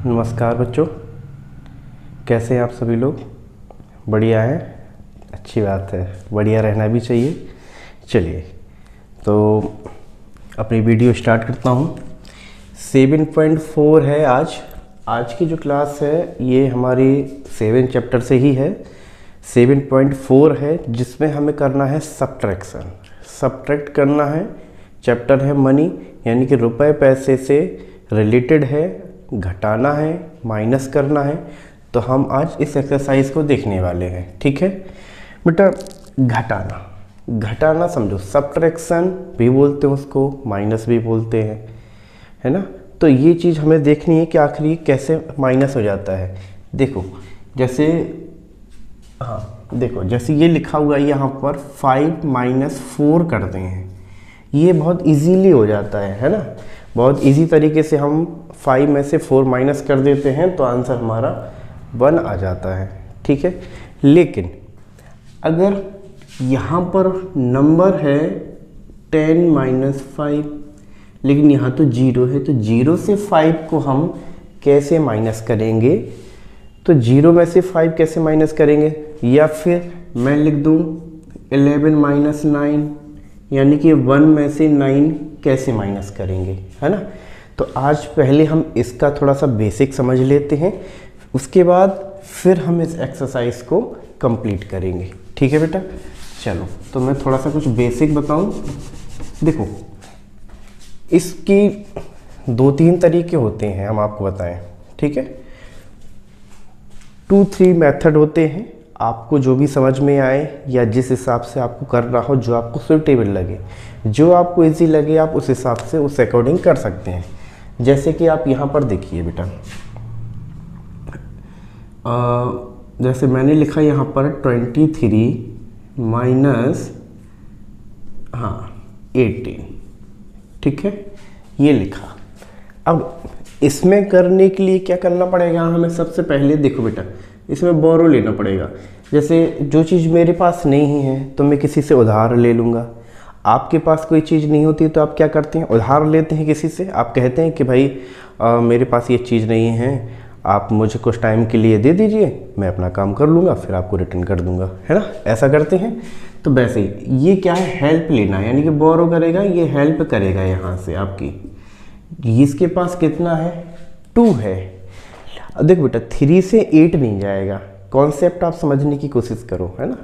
नमस्कार बच्चों, कैसे हैं आप सभी लोग? बढ़िया है, अच्छी बात है, बढ़िया रहना भी चाहिए। चलिए तो अपनी वीडियो स्टार्ट करता हूँ। 7.4 है आज की जो क्लास है ये हमारी 7 चैप्टर से ही है। 7.4 है जिसमें हमें करना है सब्ट्रैक्शन, सब्ट्रैक्ट करना है। चैप्टर है मनी, यानी कि रुपए पैसे से रिलेटेड है, घटाना है, माइनस करना है। तो हम आज इस एक्सरसाइज को देखने वाले हैं। ठीक है बेटा, घटाना समझो, सब्ट्रैक्शन भी बोलते हैं उसको, माइनस भी बोलते हैं, है ना। तो ये चीज़ हमें देखनी है कि आखिर ये कैसे माइनस हो जाता है। देखो जैसे ये लिखा हुआ है यहाँ पर 5 - 4 करते हैं, ये बहुत इजीली हो जाता है ना। बहुत इजी तरीके से हम 5 में से 4 माइनस कर देते हैं तो आंसर हमारा 1 आ जाता है। ठीक है, लेकिन अगर यहाँ पर नंबर है 10 - 5, लेकिन यहाँ तो 0 है, तो 0 से 5 को हम कैसे माइनस करेंगे? तो 0 में से 5 कैसे माइनस करेंगे? या फिर मैं लिख दूँ 11 - 9, यानी कि 1 में से 9 कैसे माइनस करेंगे, है ना। तो आज पहले हम इसका थोड़ा सा बेसिक समझ लेते हैं, उसके बाद फिर हम इस एक्सरसाइज को कंप्लीट करेंगे। ठीक है बेटा, चलो तो मैं थोड़ा सा कुछ बेसिक बताऊं। देखो इसकी 2-3 तरीके होते हैं, हम आपको बताएं। ठीक है, 2-3 मेथड होते हैं, आपको जो भी समझ में आए या जिस हिसाब से आपको करना हो, जो आपको सूटेबल लगे, जो आपको इजी लगे, आप उस हिसाब से उस अकॉर्डिंग कर सकते हैं। जैसे कि आप यहाँ पर देखिए बेटा, जैसे मैंने लिखा यहाँ पर 23 - 18। ठीक है, ये लिखा। अब इसमें करने के लिए क्या करना पड़ेगा हमें? सबसे पहले देखो बेटा, इसमें बोरो लेना पड़ेगा। जैसे जो चीज़ मेरे पास नहीं है तो मैं किसी से उधार ले लूँगा। आपके पास कोई चीज़ नहीं होती तो आप क्या करते हैं? उधार लेते हैं किसी से। आप कहते हैं कि भाई मेरे पास ये चीज़ नहीं है, आप मुझे कुछ टाइम के लिए दे दीजिए, मैं अपना काम कर लूँगा, फिर आपको रिटर्न कर दूँगा, है ना। ऐसा करते हैं। तो वैसे ही ये क्या है? हेल्प लेना, यानी कि बोरो करेगा, ये हेल्प करेगा यहाँ से आपकी। इसके पास कितना है? 2 है। देखो बेटा 3 से 8 नहीं जाएगा। कॉन्सेप्ट आप समझने की कोशिश करो, है ना,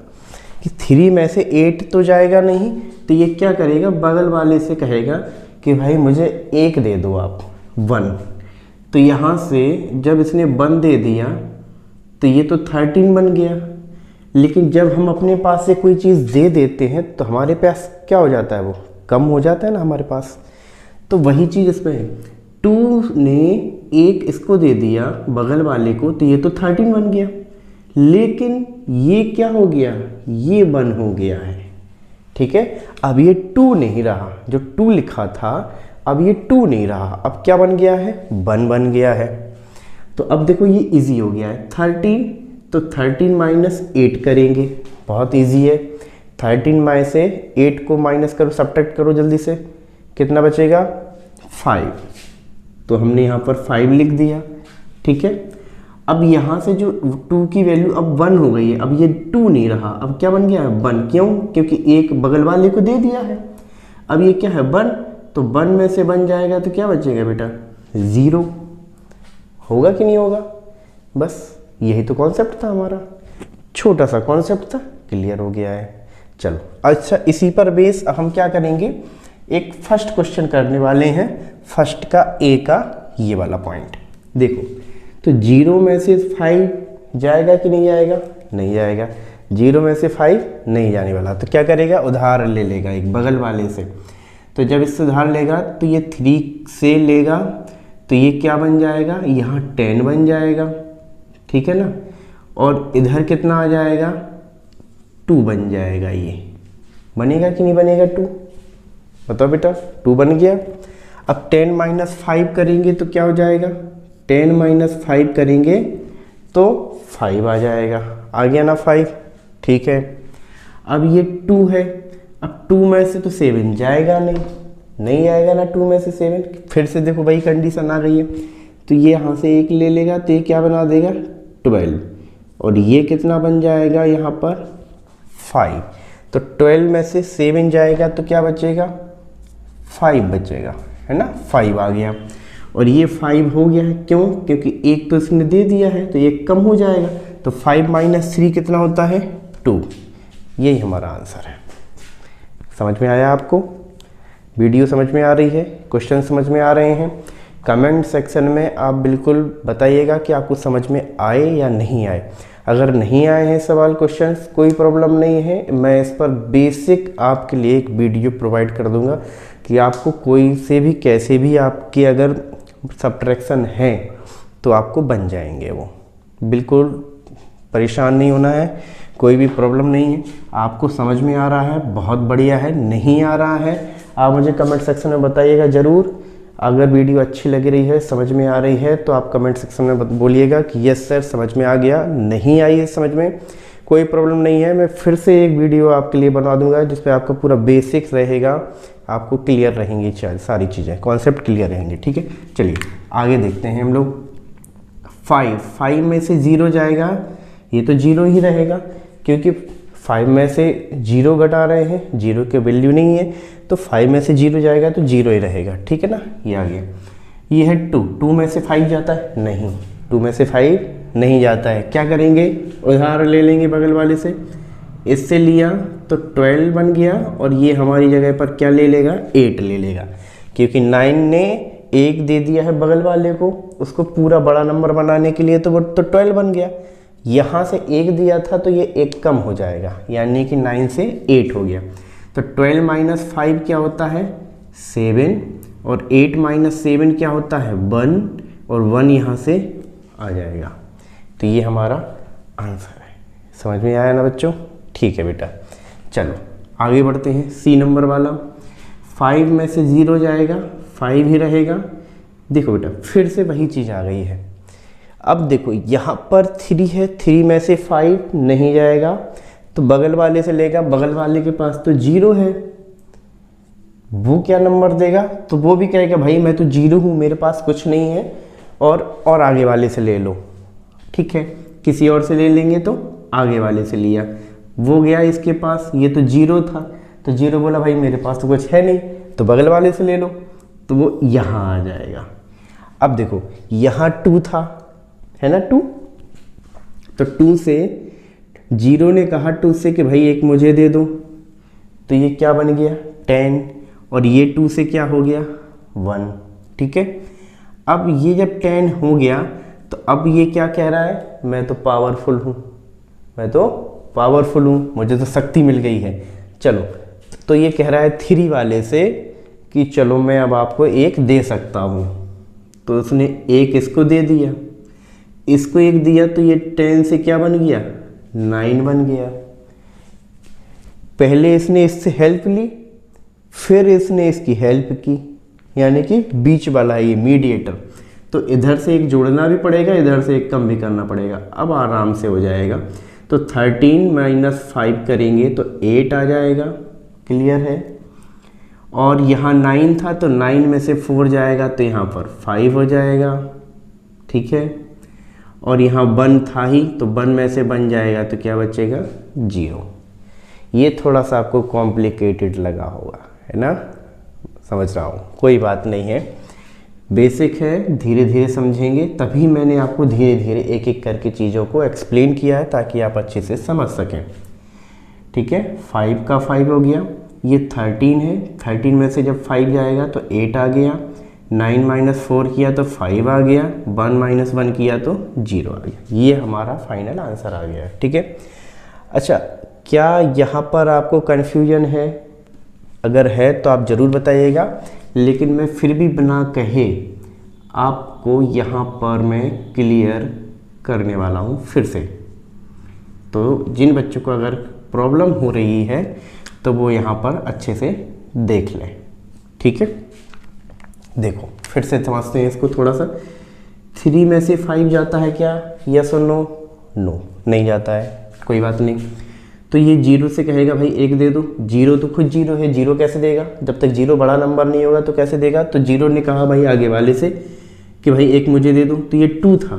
कि 3 में से 8 तो जाएगा नहीं। तो ये क्या करेगा? बगल वाले से कहेगा कि भाई मुझे 1 दे दो आप, 1। तो यहाँ से जब इसने 1 दे दिया तो ये तो 13 बन गया। लेकिन जब हम अपने पास से कोई चीज़ दे देते हैं तो हमारे पास क्या हो जाता है? वो कम हो जाता है ना हमारे पास। तो वही चीज़ इसमें है। 2 ने 1 इसको दे दिया बगल वाले को, तो ये तो 13 बन गया। लेकिन ये क्या हो गया? ये 1 हो गया है। ठीक है, अब ये 2 नहीं रहा, जो 2 लिखा था अब ये 2 नहीं रहा, अब क्या बन गया है? 1 बन गया है। तो अब देखो ये इजी हो गया है। 13, तो 13 - 8 करेंगे, बहुत इजी है। 13 में से 8 को माइनस करो, सब्ट्रैक्ट करो जल्दी से, कितना बचेगा? 5। तो हमने यहाँ पर 5 लिख दिया। ठीक है, अब यहाँ से जो 2 की वैल्यू अब 1 हो गई है, अब ये 2 नहीं रहा, अब क्या बन गया है? 1। क्यों? क्योंकि 1 बगल वाले को दे दिया है। अब ये क्या है? 1। तो 1 में से 1 जाएगा तो क्या बचेगा बेटा? 0। होगा कि नहीं होगा? बस यही तो कॉन्सेप्ट था हमारा, छोटा सा कॉन्सेप्ट था, क्लियर हो गया है। चलो अच्छा, इसी पर बेस हम क्या करेंगे? एक फर्स्ट क्वेश्चन करने वाले हैं, फर्स्ट का ए का ये वाला पॉइंट। देखो तो 0 में से 5 जाएगा कि नहीं जाएगा? नहीं जाएगा। 0 में से 5 नहीं जाने वाला, तो क्या करेगा? उधार ले लेगा एक बगल वाले से। तो जब इससे उधार लेगा तो ये 3 से लेगा, तो ये क्या बन जाएगा? यहाँ 10 बन जाएगा। ठीक है ना, और इधर कितना आ जाएगा? 2 बन जाएगा। ये बनेगा कि नहीं बनेगा? 2 बताओ बेटा। 2 बन गया। अब 10 - 5 करेंगे तो क्या हो जाएगा? 10 - 5 करेंगे तो 5 आ जाएगा। आ गया ना 5? ठीक है, अब ये 2 है, अब 2 में से तो 7 जाएगा नहीं, नहीं आएगा ना 2 में से 7। फिर से देखो वही कंडीशन आ गई है, तो ये यहाँ से 1 ले लेगा तो ये क्या बना देगा 12, और ये कितना बन जाएगा यहाँ पर 5। तो 12 में से 7 जाएगा तो क्या बचेगा 5 बचेगा, है ना, 5 आ गया। और ये 5 हो गया है, क्यों, क्योंकि 1 तो इसने दे दिया है तो ये कम हो जाएगा, तो 5 - 3 कितना होता है 2। यही हमारा आंसर है। समझ में आया आपको? वीडियो समझ में आ रही है? क्वेश्चन समझ में आ रहे हैं? कमेंट सेक्शन में आप बिल्कुल बताइएगा कि आपको समझ में आए या नहीं आए। अगर नहीं आए हैं सवाल क्वेश्चंस, कोई प्रॉब्लम नहीं है, मैं इस पर बेसिक आपके लिए एक वीडियो प्रोवाइड कर दूंगा कि आपको कोई से भी कैसे भी आपके अगर सब्ट्रैक्शन है तो आपको बन जाएंगे वो। बिल्कुल परेशान नहीं होना है, कोई भी प्रॉब्लम नहीं है। आपको समझ में आ रहा है, बहुत बढ़िया है। नहीं आ रहा है, आप मुझे कमेंट सेक्शन में बताइएगा ज़रूर। अगर वीडियो अच्छी लग रही है, समझ में आ रही है, तो आप कमेंट सेक्शन में बोलिएगा कि यस सर समझ में आ गया। नहीं आई है समझ में, कोई प्रॉब्लम नहीं है, मैं फिर से एक वीडियो आपके लिए बना दूंगा जिसपे आपका पूरा बेसिक्स रहेगा, आपको क्लियर रहेंगी सारी चीज़ें, कॉन्सेप्ट क्लियर रहेंगे। ठीक है, चलिए आगे देखते हैं हम लोग। 5 में से 0 जाएगा, ये तो 0 ही रहेगा, क्योंकि 5 में से 0 घटा रहे हैं, 0 के वैल्यू नहीं है, तो 5 में से 0 जाएगा तो 0 ही रहेगा। ठीक है ना, ये आ गया। ये है 2 में से 5 जाता है? नहीं, 2 में से 5 नहीं जाता है। क्या करेंगे, उदाहरण ले लेंगे बगल वाले से, इससे लिया तो 12 बन गया, और ये हमारी जगह पर क्या ले लेगा 8 ले लेगा, क्योंकि 9 ने 1 दे दिया है बगल वाले को, उसको पूरा बड़ा नंबर बनाने के लिए, तो वो तो 12 बन गया। यहाँ से 1 दिया था तो ये 1 कम हो जाएगा, यानी कि 9 से 8 हो गया। तो 12 - 5 क्या होता है 7, और 8 - 7 क्या होता है 1, और 1 यहाँ से आ जाएगा। तो ये हमारा आंसर है। समझ में आया ना बच्चों? ठीक है बेटा, चलो आगे बढ़ते हैं। सी नंबर वाला, 5 में से 0 जाएगा, 5 ही रहेगा। देखो बेटा, फिर से वही चीज़ आ गई है। अब देखो यहाँ पर 3 है, 3 में से 5 नहीं जाएगा, तो बगल वाले से लेगा, बगल वाले के पास तो 0 है, वो क्या नंबर देगा, तो वो भी कहेगा भाई मैं तो 0 हूँ, मेरे पास कुछ नहीं है, और आगे वाले से ले लो। ठीक है, किसी और से ले लेंगे तो आगे वाले से लिया, वो गया इसके पास, ये तो 0 था, तो 0 बोला भाई मेरे पास तो कुछ है नहीं, तो बगल वाले से ले लो, तो वो यहाँ आ जाएगा। अब देखो यहाँ 2 था, है ना 2, तो 2 से 0 ने कहा 2 से कि भाई 1 मुझे दे दो, तो ये क्या बन गया 10, और ये 2 से क्या हो गया 1। ठीक है, अब ये जब 10 हो गया तो अब ये क्या कह रहा है, मैं तो पावरफुल हूँ, मैं तो पावरफुल हूँ, मुझे तो शक्ति मिल गई है। चलो, तो ये कह रहा है 3 वाले से कि चलो मैं अब आपको 1 दे सकता हूँ, तो उसने 1 इसको दे दिया, इसको 1 दिया, तो ये 10 से क्या बन गया 9 बन गया। पहले इसने इससे हेल्प ली, फिर इसने इसकी हेल्प की, यानी कि बीच वाला ये मीडिएटर, तो इधर से 1 जोड़ना भी पड़ेगा, इधर से 1 कम भी करना पड़ेगा। अब आराम से हो जाएगा, तो 13 - 5 करेंगे तो 8 आ जाएगा। क्लियर है? और यहाँ 9 था, तो 9 में से 4 जाएगा तो यहाँ पर 5 हो जाएगा। ठीक है, और यहाँ 1 था ही, तो 1 में से बन जाएगा तो क्या बचेगा 0। ये थोड़ा सा आपको कॉम्प्लिकेटेड लगा होगा, है ना, समझ रहा हूँ, कोई बात नहीं है, बेसिक है, धीरे धीरे समझेंगे, तभी मैंने आपको धीरे धीरे एक एक करके चीज़ों को एक्सप्लेन किया है ताकि आप अच्छे से समझ सकें। ठीक है, 5 का 5 हो गया, ये 13 है, 13 में से जब 5 जाएगा तो 8 आ गया, 9 - 4 किया तो 5 आ गया, 1 - 1 किया तो 0 आ गया। ये हमारा फाइनल आंसर आ गया। ठीक है, अच्छा क्या यहाँ पर आपको कन्फ्यूजन है? अगर है तो आप ज़रूर बताइएगा, लेकिन मैं फिर भी बिना कहे आपको यहाँ पर मैं क्लियर करने वाला हूँ फिर से। तो जिन बच्चों को अगर प्रॉब्लम हो रही है तो वो यहाँ पर अच्छे से देख लें। ठीक है, देखो फिर से समझते हैं इसको थोड़ा सा। 3 में से 5 जाता है क्या, यस और नो? नो, नहीं जाता है, कोई बात नहीं। तो ये 0 से कहेगा भाई 1 दे दो, 0 तो खुद 0 है, 0 कैसे देगा, जब तक 0 बड़ा नंबर नहीं होगा तो कैसे देगा। तो 0 ने कहा भाई आगे वाले से कि भाई एक मुझे दे दो, तो ये 2 था।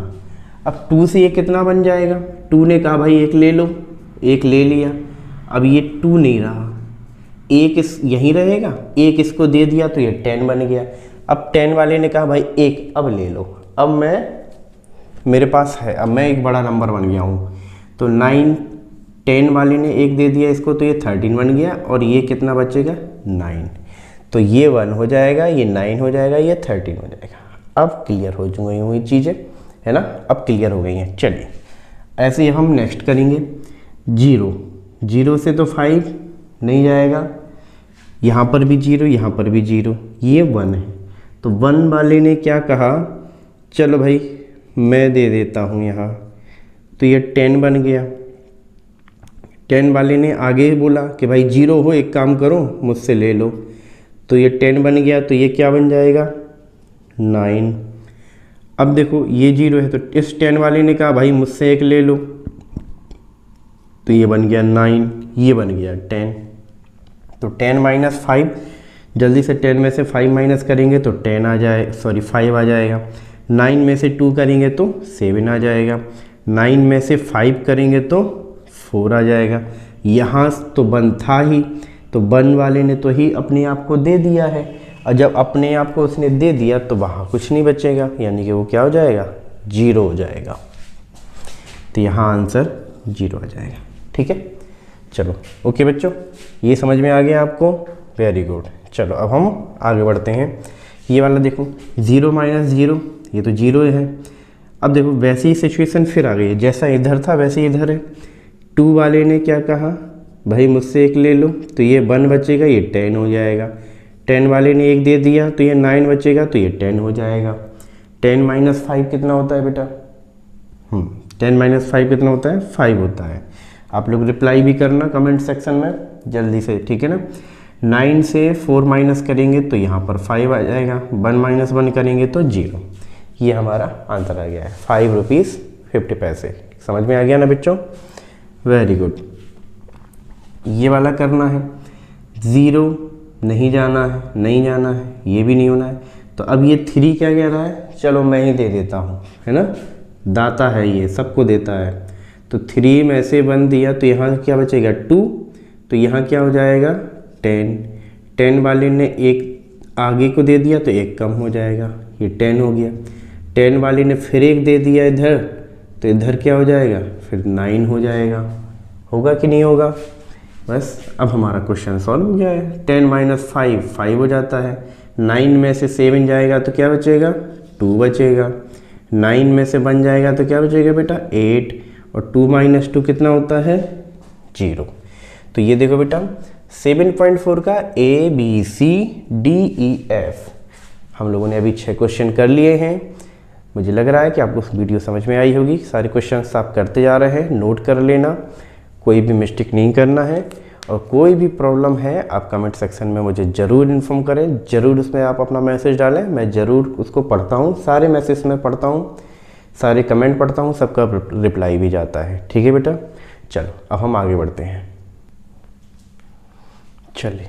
अब 2 से ये कितना बन जाएगा, 2 ने कहा भाई एक ले लो, एक ले लिया। अब ये 2 नहीं रहा, एक इस यहीं रहेगा, एक इसको दे दिया तो ये 10 बन गया। अब 10 वाले ने कहा भाई एक अब ले लो, अब मेरे पास है, अब मैं एक बड़ा नंबर बन गया हूँ। तो 9 10 वाले ने एक दे दिया इसको, तो ये 13 बन गया, और ये कितना बचेगा 9। तो ये 1 हो जाएगा, ये 9 हो जाएगा, ये 13 हो जाएगा। अब क्लियर हो गई हुई चीज़ें, है ना, अब क्लियर हो गई हैं। चलिए ऐसे ही हम नेक्स्ट करेंगे। 0 से तो 5 नहीं जाएगा, यहाँ पर भी 0, यहाँ पर भी 0, ये 1 है। तो 1 वाले ने क्या कहा, चलो भाई मैं दे देता हूँ यहाँ, तो ये 10 बन गया। 10 वाले ने आगे बोला कि भाई 0 हो, एक काम करो मुझसे ले लो, तो ये 10 बन गया, तो ये क्या बन जाएगा 9। अब देखो ये 0 है, तो इस 10 वाले ने कहा भाई मुझसे एक ले लो, तो ये बन गया 9, ये बन गया 10। तो 10 माइनस 5, जल्दी से 10 में से 5 माइनस करेंगे तो 10 आ जाए, सॉरी 5 आ जाएगा। 9 में से 2 करेंगे तो 7 आ जाएगा। 9 में से 5 करेंगे तो 4 आ जाएगा। यहाँ तो 1 था ही, तो 1 वाले ने तो ही अपने आप को दे दिया है, और जब अपने आप को उसने दे दिया तो वहाँ कुछ नहीं बचेगा, यानी कि वो क्या हो जाएगा 0 हो जाएगा। तो यहाँ आंसर 0 आ जाएगा। ठीक है, चलो ओके बच्चों, ये समझ में आ गया आपको, वेरी गुड। चलो अब हम आगे बढ़ते हैं। ये वाला देखो 0 माइनस 0, ये तो 0 है। अब देखो वैसी ही सिचुएशन फिर आ गई है, जैसा इधर था वैसे ही इधर है। 2 वाले ने क्या कहा, भाई मुझसे एक ले लो, तो ये 1 बचेगा, ये 10 हो जाएगा। 10 वाले ने एक दे दिया, तो ये 9 बचेगा, तो ये 10 हो जाएगा। 10 माइनस 5 कितना होता है बेटा, 10 माइनस 5 कितना होता है 5 होता है। आप लोग रिप्लाई भी करना कमेंट सेक्शन में जल्दी से, ठीक है ना। 9 से 4 माइनस करेंगे तो यहाँ पर 5 आ जाएगा, 1 माइनस 1 करेंगे तो 0। ये हमारा आंसर आ गया है 5 रुपीज़ 50 पैसे। समझ में आ गया ना बच्चों, वेरी गुड। ये वाला करना है, 0 नहीं जाना है, नहीं जाना है, ये भी नहीं होना है। तो अब ये 3 क्या कह रहा है, चलो मैं ही दे देता हूँ, है ना, दाता है ये, सबको देता है। तो 3 में से 1 दिया, तो यहाँ क्या बचेगा 2, तो यहाँ क्या हो जाएगा 10। 10 वाले ने एक आगे को दे दिया, तो एक कम हो जाएगा, ये 10 हो गया। 10 वाले ने फिर एक दे दिया इधर, तो इधर क्या हो जाएगा फिर 9 हो जाएगा। होगा कि नहीं होगा, बस अब हमारा क्वेश्चन सॉल्व हो गया है। 10 माइनस 5 5 हो जाता है। 9 में से 7 जाएगा तो क्या बचेगा 2 बचेगा। 9 में से 1 जाएगा तो क्या बचेगा बेटा 8, और 2 माइनस 2 कितना होता है 0। तो ये देखो बेटा 7.4 का ABCDEF हम लोगों ने अभी 6 क्वेश्चन कर लिए हैं। मुझे लग रहा है कि आपको वीडियो समझ में आई होगी। सारे क्वेश्चंस आप करते जा रहे हैं, नोट कर लेना, कोई भी मिस्टेक नहीं करना है। और कोई भी प्रॉब्लम है आप कमेंट सेक्शन में मुझे ज़रूर इन्फॉर्म करें, ज़रूर उसमें आप अपना मैसेज डालें, मैं ज़रूर उसको पढ़ता हूँ, सारे मैसेज में पढ़ता हूँ, सारे कमेंट पढ़ता हूँ, सबका रिप्लाई भी जाता है। ठीक है बेटा, चलो अब हम आगे बढ़ते हैं। चलिए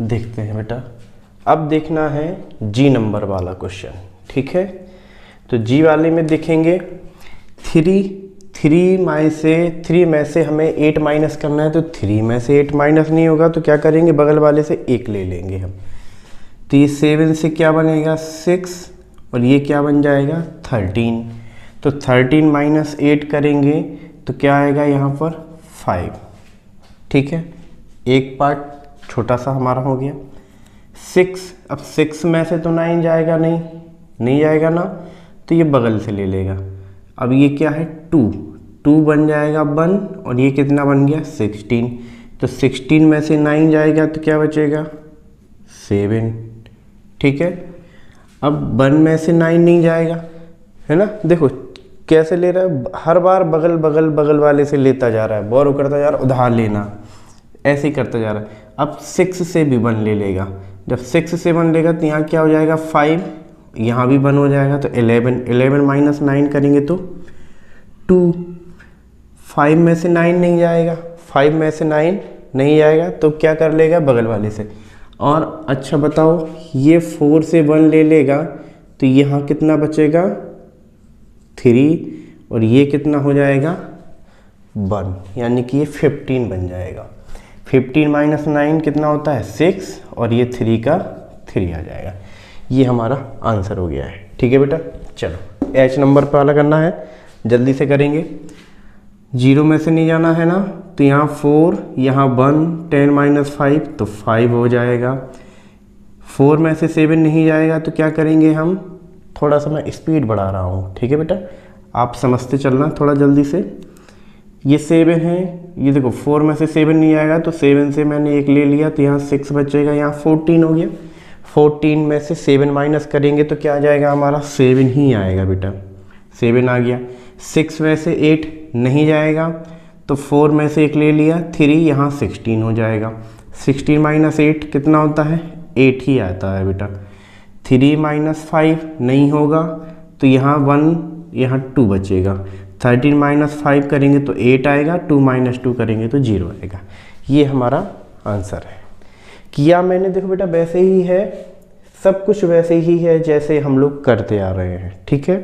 देखते हैं बेटा, अब देखना है जी नंबर वाला क्वेश्चन। ठीक है, तो जी वाले में देखेंगे 3 में से हमें 8 माइनस करना है, तो 3 में से 8 माइनस नहीं होगा, तो क्या करेंगे बगल वाले से 1 ले लेंगे हम। तो ये 7 से क्या बनेगा 6, और ये क्या बन जाएगा 13। तो 13 माइनस 8 करेंगे तो क्या आएगा यहाँ पर 5। ठीक है, एक पार्ट छोटा सा हमारा हो गया। 6, अब 6 में से तो 9 जाएगा नहीं जाएगा ना, तो ये बगल से ले लेगा। अब ये क्या है 2 बन जाएगा 1, और ये कितना बन गया 16। तो 16 में से 9 जाएगा तो क्या बचेगा 7। ठीक है, अब 1 में से 9 नहीं जाएगा, है ना। देखो कैसे ले रहा है, हर बार बगल वाले से लेता जा रहा है, बोरो करता जा रहा है, उधार लेना, ऐसे ही करता जा रहा है। अब 6 से भी 1 ले लेगा, जब 6 से 1 लेगा तो यहाँ क्या हो जाएगा 5, यहाँ भी 1 हो जाएगा, तो 11 माइनस 9 करेंगे तो 2। 5 में से 9 नहीं जाएगा, 5 में से 9 नहीं जाएगा, तो क्या कर लेगा बगल वाले से। और अच्छा बताओ, ये 4 से 1 ले लेगा तो यहाँ कितना बचेगा 3 और ये कितना हो जाएगा 1, यानी कि ये 15 बन जाएगा। 15 माइनस 9 कितना होता है 6 और ये 3 का 3 आ जाएगा। ये हमारा आंसर हो गया है। ठीक है बेटा, चलो एच नंबर पर वाला करना है, जल्दी से करेंगे। 0 में से नहीं जाना है ना, तो यहाँ 4, यहाँ 1, 10 माइनस 5 तो 5 हो जाएगा। 4 में से 7 नहीं जाएगा तो क्या करेंगे हम, थोड़ा सा मैं स्पीड बढ़ा रहा हूँ, ठीक है बेटा, आप समझते चलना थोड़ा जल्दी से। ये 7 है, ये देखो 4 में से 7 नहीं आएगा तो 7 से मैंने 1 ले लिया तो यहाँ 6 बचेगा, यहाँ 14 हो गया। 14 में से 7 माइनस करेंगे तो क्या आ जाएगा हमारा 7 ही आएगा बेटा, 7 आ गया। 6 में से 8 नहीं जाएगा तो 4 में से 1 ले लिया 3, यहाँ 16 हो जाएगा। 16 माइनस 8 कितना होता है 8 ही आता है बेटा। 3 माइनस 5 नहीं होगा तो यहाँ 1, यहाँ 2 बचेगा। 13 माइनस 5 करेंगे तो 8 आएगा, 2 माइनस 2 करेंगे तो 0 आएगा। ये हमारा आंसर है। किया मैंने, देखो बेटा वैसे ही है, सब कुछ वैसे ही है जैसे हम लोग करते आ रहे हैं, ठीक है।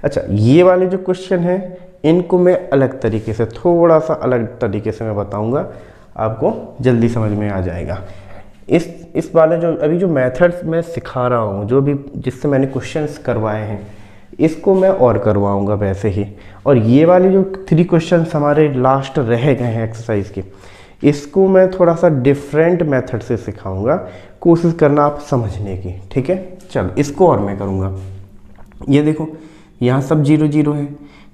अच्छा, ये वाले जो क्वेश्चन हैं इनको मैं अलग तरीके से, थोड़ा सा अलग तरीके से मैं बताऊंगा, आपको जल्दी समझ में आ जाएगा। इस वाले जो अभी जो मेथड्स मैं सिखा रहा हूँ, जो भी जिससे मैंने क्वेश्चंस करवाए हैं, इसको मैं और करवाऊंगा वैसे ही। और ये वाले जो 3 क्वेश्चंस हमारे लास्ट रह गए हैं एक्सरसाइज के, इसको मैं थोड़ा सा डिफरेंट मेथड से सिखाऊंगा, कोशिश करना आप समझने की, ठीक है। चलो इसको और मैं करूँगा। ये देखो यहाँ सब 0 0 है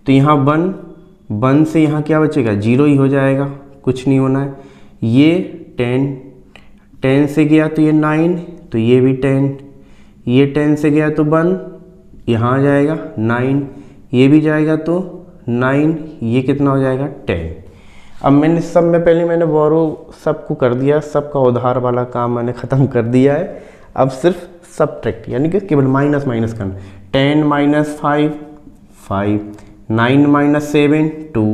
तो यहाँ 1 से यहाँ क्या बचेगा 0 ही हो जाएगा, कुछ नहीं होना है। ये 10 से गया तो ये 9, तो ये भी 10, ये 10 से गया तो 1, यहाँ आ जाएगा 9, ये भी जाएगा तो 9, ये कितना हो जाएगा 10। अब मैंने सब में पहले मैंने बोरो सबको कर दिया, सबका उधार वाला काम मैंने ख़त्म कर दिया है। अब सिर्फ सब्ट्रैक्ट यानी कि केवल माइनस करना। 10 माइनस 5 5, 9 माइनस 7 2,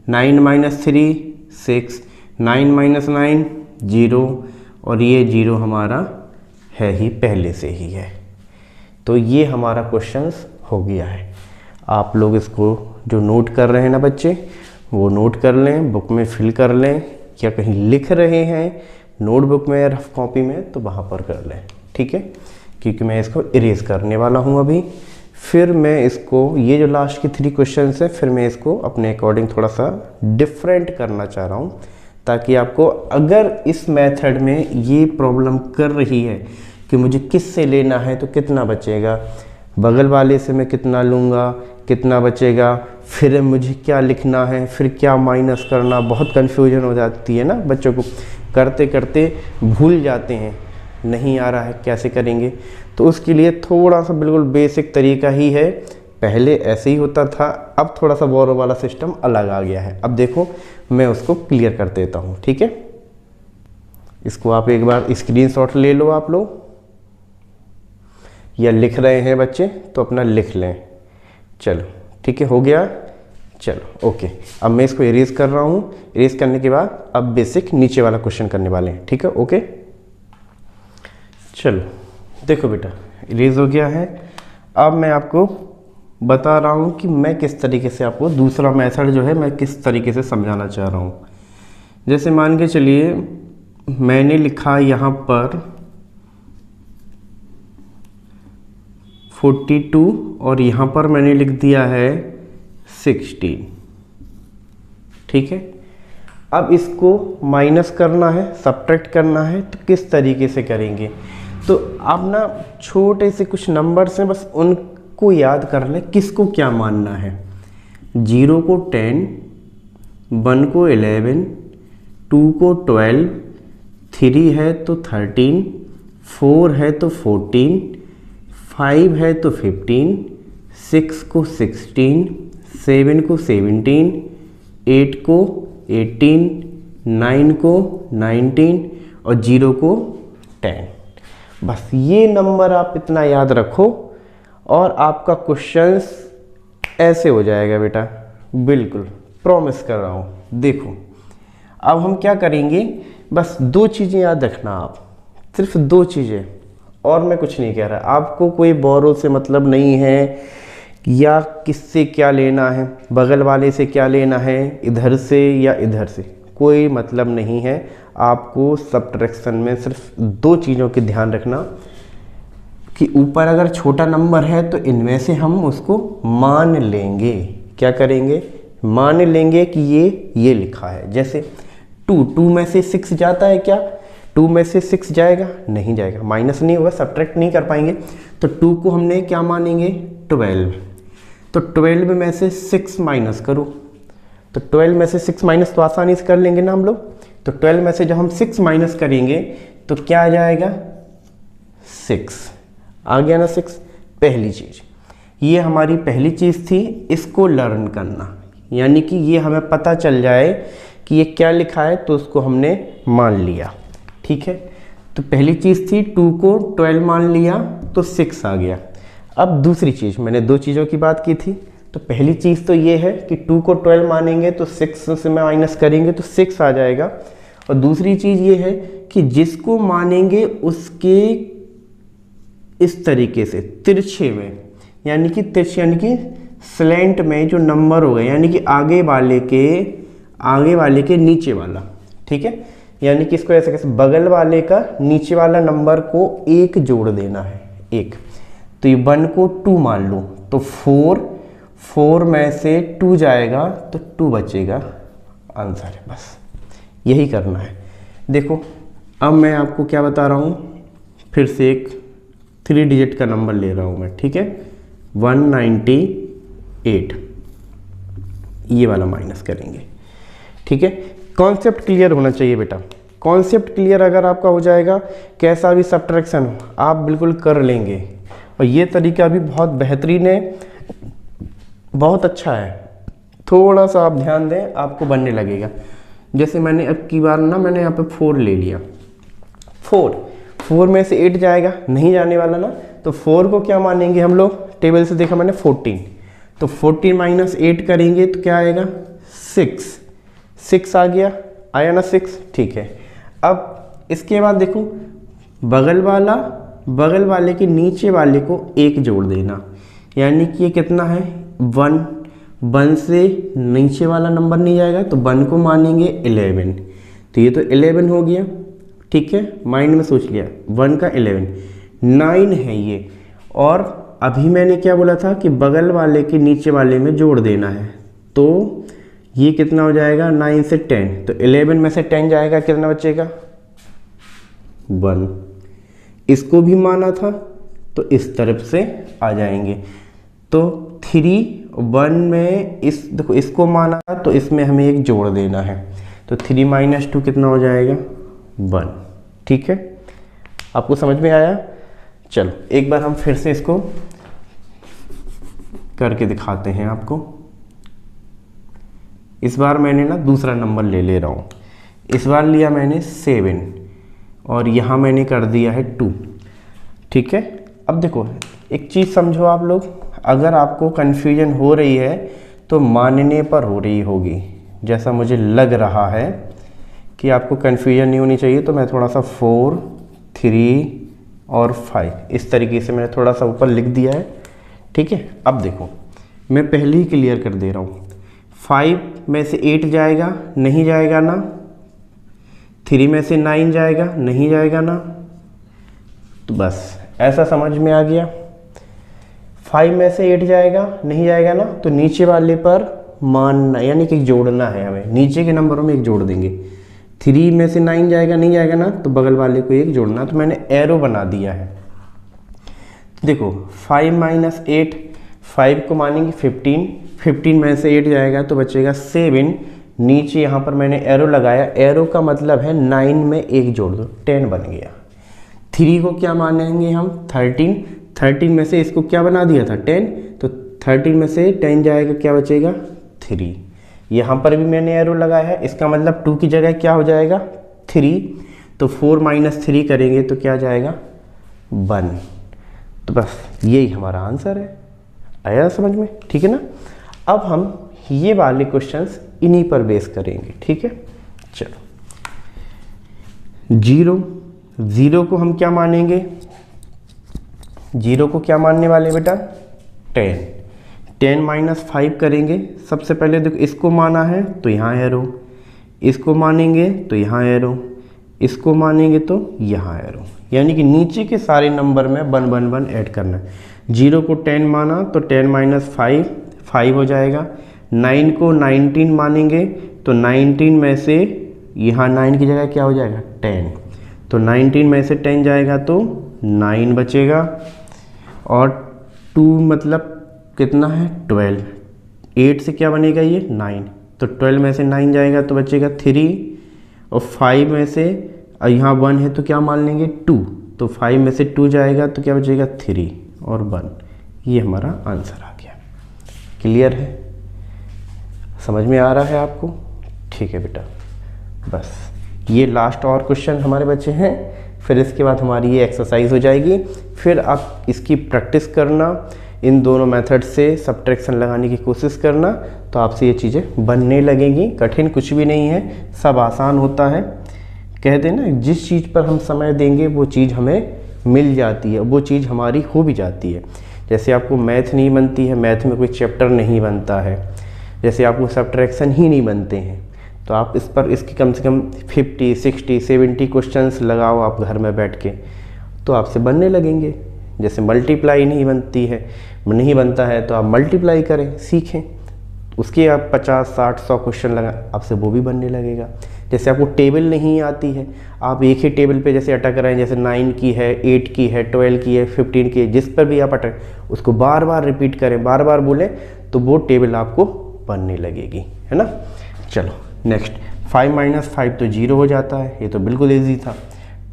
9 माइनस 3 6, 9 माइनस 9 0, और ये 0 हमारा है ही पहले से ही है। तो ये हमारा क्वेश्चंस हो गया है। आप लोग इसको जो नोट कर रहे हैं ना बच्चे, वो नोट कर लें, बुक में फिल कर लें, या कहीं लिख रहे हैं नोटबुक में या रफ कॉपी में तो वहाँ पर कर लें, ठीक है। क्योंकि मैं इसको इरेज करने वाला हूँ अभी, फिर मैं इसको, ये जो लास्ट की 3 क्वेश्चंस हैं, फिर मैं इसको अपने अकॉर्डिंग थोड़ा सा डिफरेंट करना चाह रहा हूँ, ताकि आपको अगर इस मेथड में ये प्रॉब्लम कर रही है कि मुझे किस से लेना है तो कितना बचेगा, बगल वाले से मैं कितना लूँगा, कितना बचेगा, फिर मुझे क्या लिखना है, फिर क्या माइनस करना, बहुत कन्फ्यूजन हो जाती है ना बच्चों को, करते करते भूल जाते हैं, नहीं आ रहा है कैसे करेंगे। तो उसके लिए थोड़ा सा बिल्कुल बेसिक तरीका ही है, पहले ऐसे ही होता था, अब थोड़ा सा बोरो वाला सिस्टम अलग आ गया है। अब देखो मैं उसको क्लियर कर देता हूँ, ठीक है। इसको आप एक बार स्क्रीनशॉट ले लो आप लोग, या लिख रहे हैं बच्चे तो अपना लिख लें। चलो ठीक है, हो गया, चलो ओके। अब मैं इसको इरेज कर रहा हूँ, इरेज करने के बाद अब बेसिक नीचे वाला क्वेश्चन करने वाले हैं, ठीक है, ओके। चलो देखो बेटा, इरेज हो गया है। अब मैं आपको बता रहा हूँ कि मैं किस तरीके से आपको दूसरा मेथड जो है मैं किस तरीके से समझाना चाह रहा हूँ। जैसे मान के चलिए मैंने लिखा यहाँ पर 42 और यहाँ पर मैंने लिख दिया है 16, ठीक है। अब इसको माइनस करना है, सब्ट्रैक्ट करना है, तो किस तरीके से करेंगे। तो आप ना छोटे से कुछ नंबर्स हैं, बस उनको याद कर लें किसको क्या मानना है। 0 को 10, 1 को 11, 2 को 12, 3 है तो 13, 4 है तो 14, 5 है तो 15, 6 को 16, 7 को 17, 8 को 18, 9 को 19 और 0 को 10। बस ये नंबर आप इतना याद रखो और आपका क्वेश्चंस ऐसे हो जाएगा बेटा, बिल्कुल प्रॉमिस कर रहा हूँ। देखो अब हम क्या करेंगे, बस 2 चीज़ें याद रखना आप, सिर्फ 2 चीज़ें, और मैं कुछ नहीं कह रहा। आपको कोई बोरो से मतलब नहीं है या किससे क्या लेना है, बगल वाले से क्या लेना है, इधर से या इधर से, कोई मतलब नहीं है। आपको सब्ट्रैक्शन में सिर्फ दो चीज़ों की ध्यान रखना कि ऊपर अगर छोटा नंबर है तो इनमें से हम उसको मान लेंगे। क्या करेंगे? मान लेंगे कि ये लिखा है। जैसे 2 में से 6 जाता है क्या? 2 में से 6 जाएगा? नहीं जाएगा, माइनस नहीं होगा, सब्ट्रैक्ट नहीं कर पाएंगे। तो 2 को हमने क्या मानेंगे? 12। तो 12 में से 6 माइनस करो, तो 12 में से 6 माइनस तो आसानी से कर लेंगे ना हम लोग। तो 12 में से जब हम 6 माइनस करेंगे तो क्या आ जाएगा? 6 आ गया ना। 6 पहली चीज़, ये हमारी पहली चीज़ थी, इसको लर्न करना, यानी कि ये हमें पता चल जाए कि ये क्या लिखा है तो उसको हमने मान लिया। ठीक है, तो पहली चीज़ थी 2 को 12 मान लिया तो 6 आ गया। अब दूसरी चीज़, मैंने दो चीज़ों की बात की थी। तो पहली चीज़ तो ये है कि 2 को 12 मानेंगे तो 6 से माइनस करेंगे तो 6 आ जाएगा। और दूसरी चीज़ ये है कि जिसको मानेंगे उसके इस तरीके से तिरछे में, यानी कि तिरछे यानी कि स्लैंट में जो नंबर हो गए, यानी कि आगे वाले के नीचे वाला। ठीक है, यानी कि इसको ऐसे कैसे, बगल वाले का नीचे वाला नंबर को 1 जोड़ देना है, 1। तो ये 1 को 2 मान लो तो 4 में से 2 जाएगा तो 2 बचेगा, आंसर है। बस यही करना है। देखो अब मैं आपको क्या बता रहा हूँ, फिर से एक 3 डिजिट का नंबर ले रहा हूँ मैं। ठीक है, 198, ये वाला माइनस करेंगे। ठीक है, कॉन्सेप्ट क्लियर होना चाहिए बेटा। कॉन्सेप्ट क्लियर अगर आपका हो जाएगा, कैसा भी सब्ट्रैक्शन हो आप बिल्कुल कर लेंगे। और ये तरीका भी बहुत बेहतरीन है, बहुत अच्छा है। थोड़ा सा आप ध्यान दें, आपको बनने लगेगा। जैसे मैंने अब की बार ना, मैंने यहाँ पे 4 ले लिया। 4 में से 8 जाएगा? नहीं जाने वाला ना। तो 4 को क्या मानेंगे हम लोग? टेबल से देखा मैंने 14। तो 14 माइनस 8 करेंगे तो क्या आएगा? 6 आ गया, आया ना 6। ठीक है, अब इसके बाद देखो, बगल वाले के नीचे वाले को 1 जोड़ देना, यानी कि ये कितना है? 1 से नीचे वाला नंबर नहीं जाएगा तो 1 को मानेंगे 11। तो ये तो 11 हो गया। ठीक है, माइंड में सोच लिया, 1 का 11, 9 है ये। और अभी मैंने क्या बोला था कि बगल वाले के नीचे वाले में जोड़ देना है, तो ये कितना हो जाएगा? 9 से 10। तो 11 में से 10 जाएगा, कितना बचेगा? 1। इसको भी माना था तो इस तरफ से आ जाएंगे। तो 3 1 में इस देखो, इसको माना तो इसमें हमें 1 जोड़ देना है। तो 3 माइनस 2 कितना हो जाएगा? 1। ठीक है, आपको समझ में आया? चलो एक बार हम फिर से इसको करके दिखाते हैं आपको। इस बार मैंने ना दूसरा नंबर ले रहा हूँ। इस बार लिया मैंने 7 और यहाँ मैंने कर दिया है 2। ठीक है, अब देखो एक चीज़ समझो आप लोग, अगर आपको कन्फ्यूजन हो रही है तो मानने पर हो रही होगी। जैसा मुझे लग रहा है कि आपको कन्फ्यूजन नहीं होनी चाहिए, तो मैं थोड़ा सा 4 3 और 5 इस तरीके से मैंने थोड़ा सा ऊपर लिख दिया है। ठीक है, अब देखो मैं पहले ही क्लियर कर दे रहा हूँ। 5 में से 8 जाएगा? नहीं जाएगा ना। 3 में से 9 जाएगा? नहीं जाएगा ना। तो बस ऐसा समझ में आ गया। 5 में से 8 जाएगा? नहीं जाएगा ना। तो नीचे वाले पर मानना, यानी कि जोड़ना है हमें, नीचे के नंबरों में 1 जोड़ देंगे। 3 में से 9 जाएगा? नहीं जाएगा ना। तो बगल वाले को 1 जोड़ना। तो मैंने एरो बना दिया है। देखो 5 माइनस 8, 5 को मानेंगे 15, 15 में से 8 जाएगा तो बचेगा 7। नीचे यहाँ पर मैंने एरो लगाया, एरो का मतलब है 9 में 1 जोड़ दो, 10 बन गया। 3 को क्या मानेंगे हम? 13, 13 में से इसको क्या बना दिया था? 10। तो 13 में से 10 जाएगा, क्या बचेगा? 3। यहाँ पर भी मैंने एरो लगाया है, इसका मतलब 2 की जगह क्या हो जाएगा? 3। तो 4 माइनस 3 करेंगे तो क्या जाएगा? 1। तो बस यही हमारा आंसर है। आया समझ में? ठीक है ना। अब हम ये वाले क्वेश्चंस इन्हीं पर बेस करेंगे। ठीक है, चलो 0 को हम क्या मानेंगे? जीरो को क्या मानने वाले बेटा 10, 10 माइनस 5 करेंगे। सबसे पहले देखो इसको माना है तो यहाँ एरो, इसको मानेंगे तो यहाँ एरो, इसको मानेंगे तो यहाँ एरो, यानी कि नीचे के सारे नंबर में 1 1 1 ऐड करना है। जीरो को 10 माना तो 10 माइनस 5 5 हो जाएगा। 9 को 19 मानेंगे तो 19 में से यहाँ 9 की जगह क्या हो जाएगा 10, तो 19 में से 10 जाएगा तो 9 बचेगा। और 2 मतलब कितना है 12, 8 से क्या बनेगा ये 9, तो 12 में से 9 जाएगा तो बचेगा 3, और 5 में से यहाँ 1 है तो क्या मान लेंगे 2, तो 5 में से 2 जाएगा तो क्या बचेगा 3 और 1। ये हमारा आंसर आ गया। क्लियर है, समझ में आ रहा है आपको? ठीक है बेटा, बस ये लास्ट और क्वेश्चन हमारे बच्चे हैं, फिर इसके बाद हमारी ये एक्सरसाइज हो जाएगी। फिर आप इसकी प्रैक्टिस करना, इन दोनों मेथड से सब्ट्रैक्शन लगाने की कोशिश करना, तो आपसे ये चीज़ें बनने लगेंगी। कठिन कुछ भी नहीं है, सब आसान होता है। कहते हैं ना, जिस चीज़ पर हम समय देंगे वो चीज़ हमें मिल जाती है, वो चीज़ हमारी हो भी जाती है। जैसे आपको मैथ नहीं बनती है, मैथ में कोई चैप्टर नहीं बनता है, जैसे आपको सब्ट्रैक्शन ही नहीं बनते हैं, तो आप इस पर इसकी कम से कम 50 60 70 क्वेश्चंस लगाओ आप घर में बैठ के, तो आपसे बनने लगेंगे। जैसे मल्टीप्लाई नहीं बनती है, नहीं बनता है, तो आप मल्टीप्लाई करें, सीखें, उसके आप 50 60 100 क्वेश्चन लगा, आपसे वो भी बनने लगेगा। जैसे आपको टेबल नहीं आती है, आप एक ही टेबल पे जैसे अटक रहे हैं, जैसे 9 की है, 8 की है, 12 की है, 15 की है, जिस पर भी आप अटक, उसको बार बार रिपीट करें, बार बार बोलें, तो वो टेबल आपको बनने लगेगी, है ना। चलो नेक्स्ट, 5 माइनस 5 तो 0 हो जाता है, ये तो बिल्कुल ईजी था।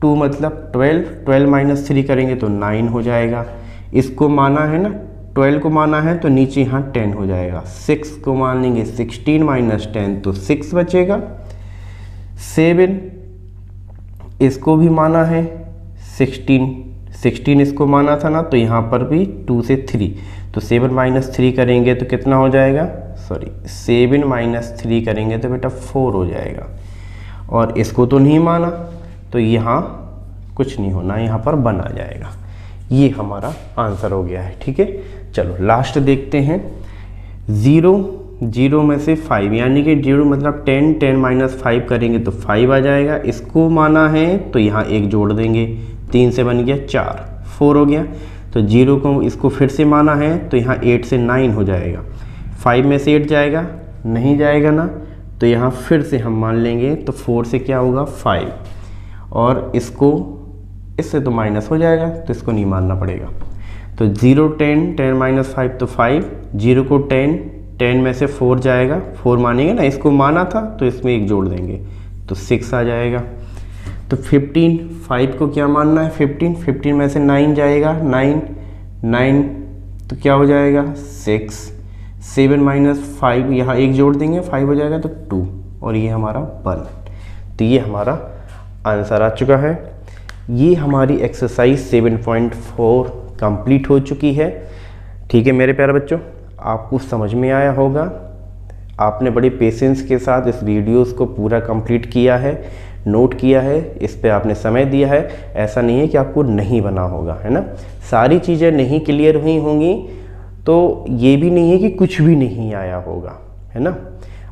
2 मतलब 12, 12 माइनस 3 करेंगे तो 9 हो जाएगा। इसको माना है ना, 12 को माना है तो नीचे यहाँ 10 हो जाएगा। 6 को मान लेंगे, 16 माइनस 10 तो 6 बचेगा। 7 इसको भी माना है, 16 इसको माना था ना, तो यहाँ पर भी 2 से 3, तो 7 माइनस 3 करेंगे तो कितना हो जाएगा, 7 माइनस 3 करेंगे तो बेटा 4 हो जाएगा। और इसको तो नहीं माना, तो यहाँ कुछ नहीं होना, यहाँ पर 1 आ जाएगा। ये हमारा आंसर हो गया है। ठीक है, चलो लास्ट देखते हैं। 0 में से 5, यानी कि 0 मतलब 10, 10 माइनस 5 करेंगे तो 5 आ जाएगा। इसको माना है तो यहाँ 1 जोड़ देंगे, 3 से बन गया 4, 4 हो गया। तो 0 को इसको फिर से माना है तो यहाँ 8 से 9 हो जाएगा। 5 में से 8 जाएगा, नहीं जाएगा ना, तो यहाँ फिर से हम मान लेंगे, तो 4 से क्या होगा 5, और इसको इससे तो माइनस हो जाएगा, तो इसको नहीं मानना पड़ेगा। तो 0 10, 10 माइनस 5 तो 5, 0 को 10, 10 में से 4 जाएगा, 4 मानेंगे ना, इसको माना था तो इसमें 1 जोड़ देंगे तो 6 आ जाएगा। तो 15, 5 को क्या मानना है 15, 15 में से 9 जाएगा, 9 तो क्या हो जाएगा 6, 7 माइनस 5 यहाँ 1 जोड़ देंगे, 5 हो जाएगा तो 2, और ये हमारा 1। तो ये हमारा आंसर आ चुका है। ये हमारी एक्सरसाइज 7.4 कंप्लीट हो चुकी है। ठीक है मेरे प्यारे बच्चों, आपको समझ में आया होगा, आपने बड़ी पेशेंस के साथ इस वीडियोस को पूरा कंप्लीट किया है, नोट किया है, इस पे आपने समय दिया है। ऐसा नहीं है कि आपको नहीं बना होगा, है ना। सारी चीज़ें नहीं क्लियर हुई होंगी तो ये भी नहीं है कि कुछ भी नहीं आया होगा, है ना।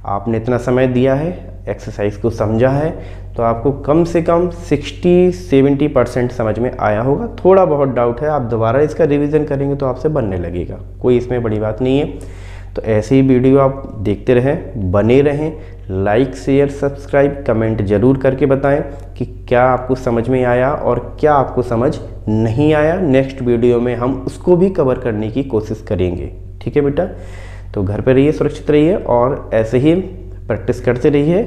आपने इतना समय दिया है, एक्सरसाइज को समझा है, तो आपको कम से कम 60-70% समझ में आया होगा। थोड़ा बहुत डाउट है, आप दोबारा इसका रिवीजन करेंगे तो आपसे बनने लगेगा, कोई इसमें बड़ी बात नहीं है। तो ऐसे ही वीडियो आप देखते रहें, बने रहें। लाइक शेयर सब्सक्राइब कमेंट ज़रूर करके बताएं कि क्या आपको समझ में आया और क्या आपको समझ नहीं आया। नेक्स्ट वीडियो में हम उसको भी कवर करने की कोशिश करेंगे। ठीक है बेटा, तो घर पे रहिए, सुरक्षित रहिए और ऐसे ही प्रैक्टिस करते रहिए।